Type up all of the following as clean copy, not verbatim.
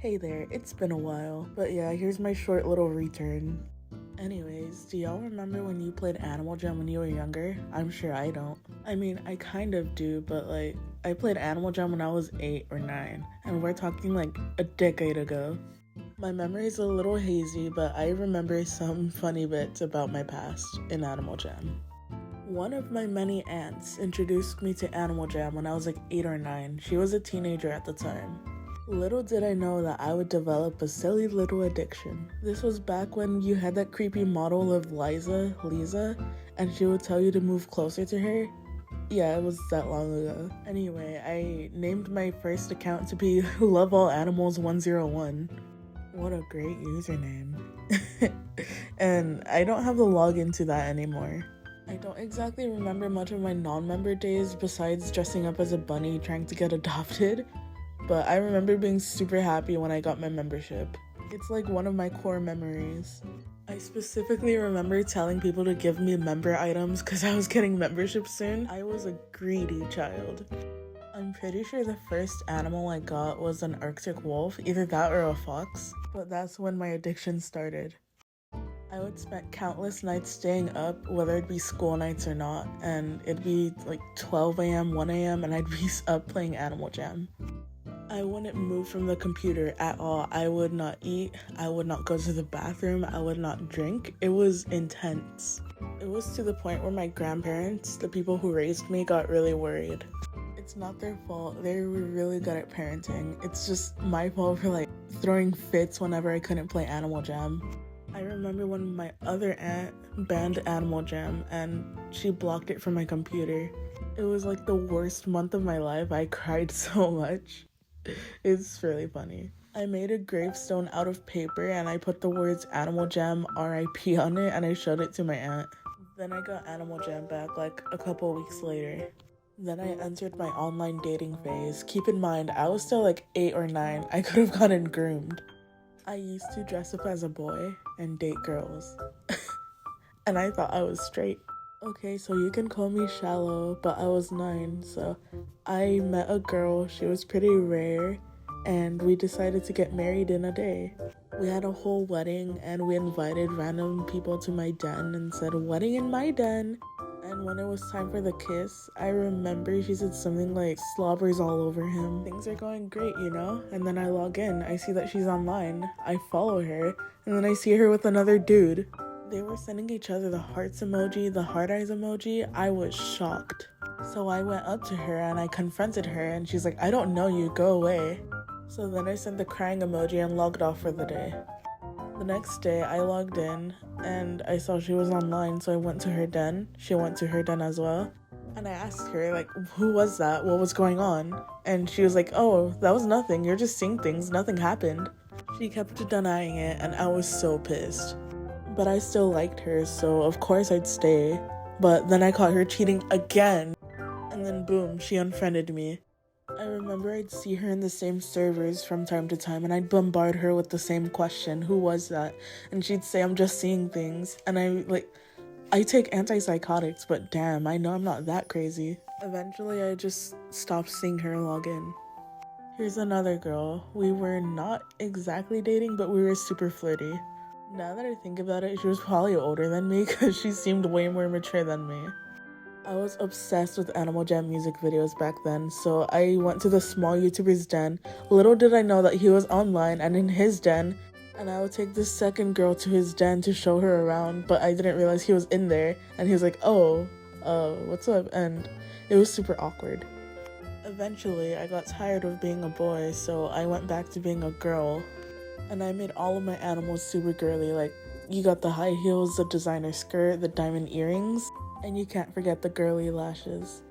Hey there, it's been a while, but yeah, here's my short little return. Anyways, do y'all remember when you played Animal Jam when you were younger? I'm sure I don't. I mean, I kind of do, but I played Animal Jam when I was 8 or 9, and we're talking like a decade ago. My memory's a little hazy, but I remember some funny bits about my past in Animal Jam. One of my many aunts introduced me to Animal Jam when I was like 8 or 9. She was a teenager at the time. Little did I know that I would develop a silly little addiction. This was back when you had that creepy model of Lisa, and she would tell you to move closer to her. Yeah, it was that long ago. Anyway, I named my first account to be Love All Animals 101. What a great username. And I don't have the login to that anymore. I don't exactly remember much of my non-member days besides dressing up as a bunny trying to get adopted. But I remember being super happy when I got my membership. It's like one of my core memories. I specifically remember telling people to give me member items because I was getting membership soon. I was a greedy child. I'm pretty sure the first animal I got was an Arctic wolf, either that or a fox. But that's when my addiction started. I would spend countless nights staying up, whether it be school nights or not, and it'd be like 12 a.m., 1 a.m., and I'd be up playing Animal Jam. I wouldn't move from the computer at all. I would not eat. I would not go to the bathroom. I would not drink. It was intense. It was to the point where my grandparents, the people who raised me, got really worried. It's not their fault. They were really good at parenting. It's just my fault for throwing fits whenever I couldn't play Animal Jam. I remember when my other aunt banned Animal Jam and she blocked it from my computer. It was like the worst month of my life. I cried so much. It's really funny. I made a gravestone out of paper and I put the words Animal Jam RIP on it and I showed it to my aunt. Then I got Animal Jam back like a couple weeks later. Then I entered my online dating phase. Keep in mind, I was still like 8 or 9. I could have gotten groomed. I used to dress up as a boy and date girls. And I thought I was straight. Okay, so you can call me shallow, but I was 9, so I met a girl. She was pretty rare, and we decided to get married in a day. We had a whole wedding, and we invited random people to my den and said, "Wedding in my den." And when it was time for the kiss, I remember she said something like, "Slobbers all over him." Things are going great, you know? And then I log in, I see that she's online, I follow her, and then I see her with another dude. They were sending each other the hearts emoji, the heart eyes emoji. I was shocked. So I went up to her and I confronted her and she's like, "I don't know you, go away." So then I sent the crying emoji and logged off for the day. The next day I logged in and I saw she was online, so I went to her den. She went to her den as well. And I asked her, who was that? What was going on? And she was like, "Oh, that was nothing. You're just seeing things. Nothing happened." She kept denying it and I was so pissed. But I still liked her, so of course I'd stay. But then I caught her cheating again. And then boom, she unfriended me. I remember I'd see her in the same servers from time to time and I'd bombard her with the same question, "Who was that?" And she'd say, "I'm just seeing things." And I take antipsychotics, but damn, I know I'm not that crazy. Eventually I just stopped seeing her log in. Here's another girl. We were not exactly dating, but we were super flirty. Now that I think about it, she was probably older than me because she seemed way more mature than me. I was obsessed with Animal Jam music videos back then, so I went to the small YouTuber's den. Little did I know that he was online and in his den, and I would take the second girl to his den to show her around, but I didn't realize he was in there, and he was like, "Oh, what's up?" And it was super awkward. Eventually, I got tired of being a boy, so I went back to being a girl. And I made all of my animals super girly, you got the high heels, the designer skirt, the diamond earrings, and you can't forget the girly lashes.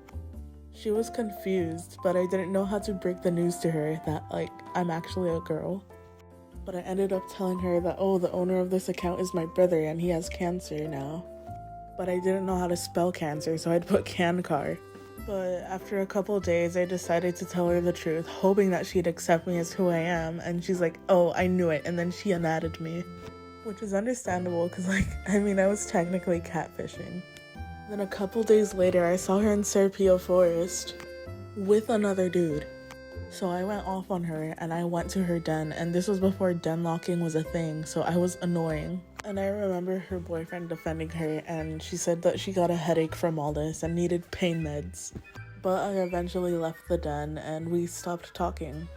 She was confused, but I didn't know how to break the news to her that, I'm actually a girl. But I ended up telling her that, "Oh, the owner of this account is my brother and he has cancer now." But I didn't know how to spell cancer, so I'd put Cancar. But after a couple days, I decided to tell her the truth, hoping that she'd accept me as who I am, and she's like, "Oh, I knew it," and then she unadded me. Which is understandable, because, I was technically catfishing. Then a couple days later, I saw her in Serpio Forest with another dude. So I went off on her and I went to her den, and this was before den locking was a thing, so I was annoying. And I remember her boyfriend defending her, and she said that she got a headache from all this and needed pain meds. But I eventually left the den and we stopped talking.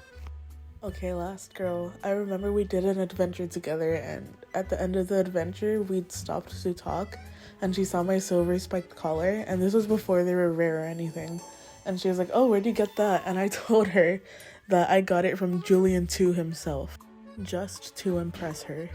Okay, last girl. I remember we did an adventure together, and at the end of the adventure, we'd stopped to talk, and she saw my silver spiked collar, and this was before they were rare or anything. And she was like, oh, where'd you get that? And I told her that I got it from Julian 2 himself, just to impress her.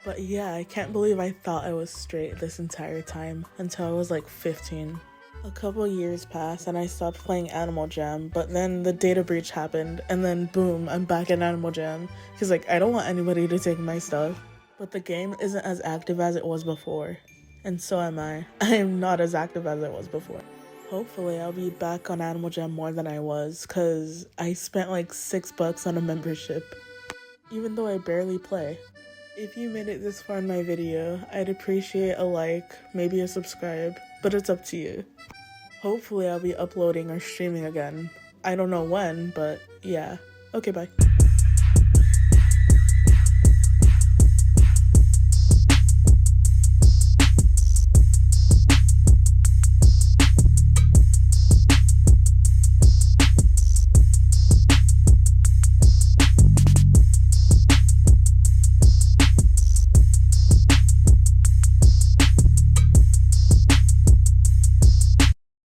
But yeah, I can't believe I thought I was straight this entire time until I was like 15. A couple years passed and I stopped playing Animal Jam, but then the data breach happened, and then boom, I'm back in Animal Jam. Cause like, I don't want anybody to take my stuff. But the game isn't as active as it was before. And so am I. I am not as active as it was before. Hopefully I'll be back on Animal Jam more than I was, cause I spent like $6 on a membership, even though I barely play. If you made it this far in my video, I'd appreciate a like, maybe a subscribe, but it's up to you. Hopefully I'll be uploading or streaming again. I don't know when, but yeah. Okay, bye.